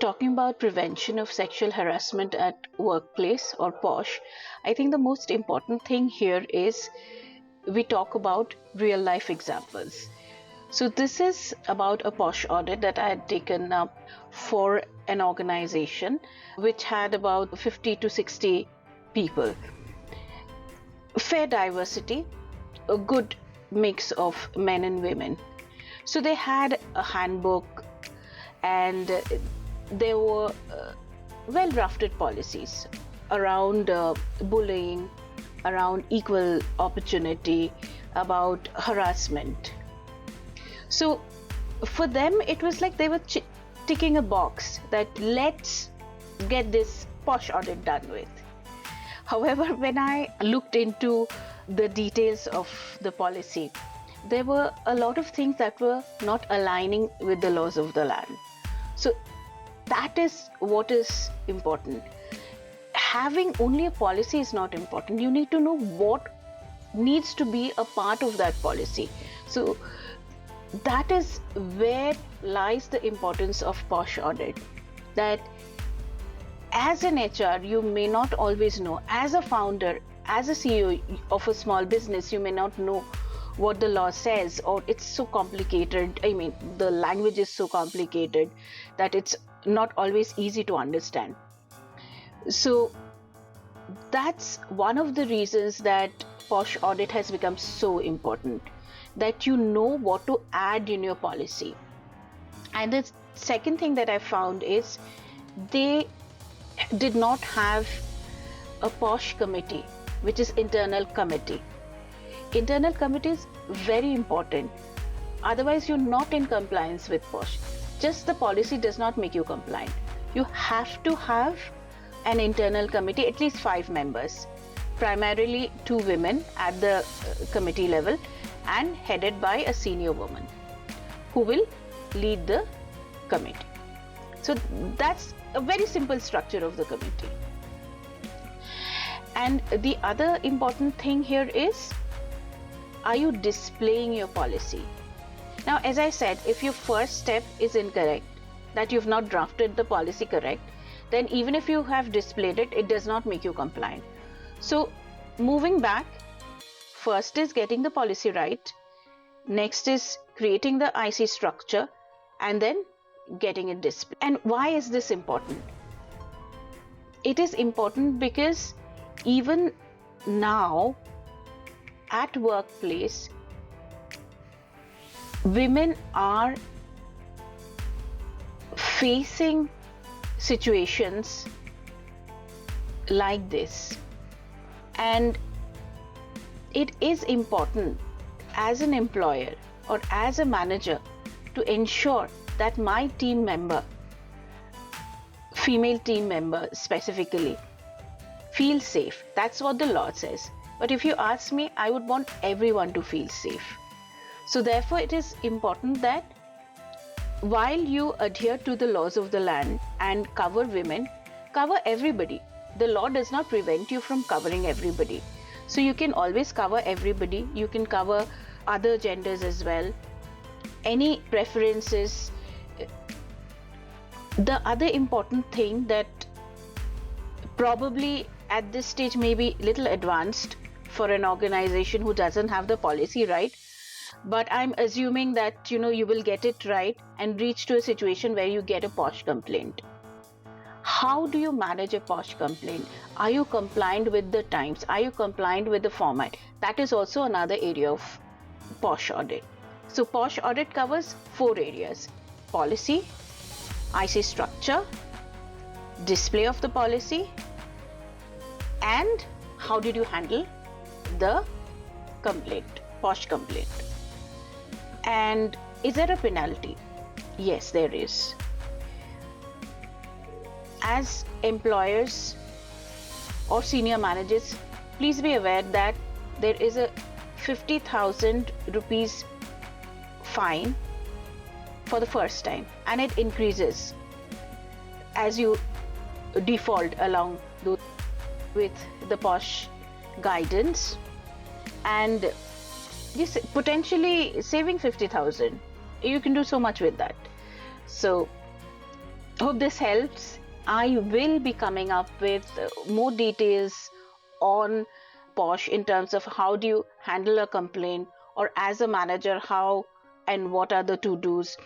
Talking about prevention of sexual harassment at workplace or POSH, I think the most important thing here is we talk about real life examples. So this is about a POSH audit that I had taken up for an organization which had about 50 to 60 people. Fair diversity, a good mix of men and women. So they had a handbook and there were well drafted policies around bullying, around equal opportunity, about harassment. So for them, it was like they were ticking a box that let's get this POSH audit done with. However, when I looked into the details of the policy, there were a lot of things that were not aligning with the laws of the land. So that is what is important. Having only a policy is not important. You need to know what needs to be a part of that policy. So that is where lies the importance of POSH audit. That as an HR, you may not always know. As a founder, as a CEO of a small business, you may not know what the law says, or it's so complicated. I mean, the language is so complicated that it's not always easy to understand. So that's one of the reasons that POSH audit has become so important, that you know what to add in your policy. And the second thing that I found is they did not have a POSH committee, which is internal committee. Internal committee is very important. Otherwise, you're not in compliance with POSH. Just the policy does not make you compliant. You have to have an internal committee, at least 5 members, primarily 2 women at the committee level and headed by a senior woman who will lead the committee. So that's a very simple structure of the committee. And the other important thing here is, are you displaying your policy? Now, as I said, if your first step is incorrect, that you've not drafted the policy correct, then even if you have displayed it, it does not make you compliant. So moving back, first is getting the policy right. Next is creating the IC structure and then getting it displayed. And why is this important? It is important because even now at workplace, women are facing situations like this, and it is important as an employer or as a manager to ensure that my team member, female team member specifically, feels safe. That's what the law says. But if you ask me, I would want everyone to feel safe. So therefore, it is important that while you adhere to the laws of the land and cover women, cover everybody. The law does not prevent you from covering everybody. So you can always cover everybody. You can cover other genders as well. Any preferences. The other important thing that probably at this stage may be a little advanced for an organization who doesn't have the policy right, but I'm assuming that you will get it right and reach to a situation where you get a POSH complaint. How do you manage a POSH complaint? Are you compliant with the times? Are you compliant with the format? That is also another area of POSH audit. So POSH audit covers 4 areas: policy, IC structure, display of the policy, and how did you handle the complaint, POSH complaint. And is there a penalty? Yes, there is. As employers or senior managers, please be aware that there is a 50,000 rupees fine for the first time, and it increases as you default along with the POSH guidance, and this potentially saving 50,000. You can do so much with that. So Hope this helps. I will be coming up with more details on POSH in terms of how do you handle a complaint, or as a manager, how and what are the to dos.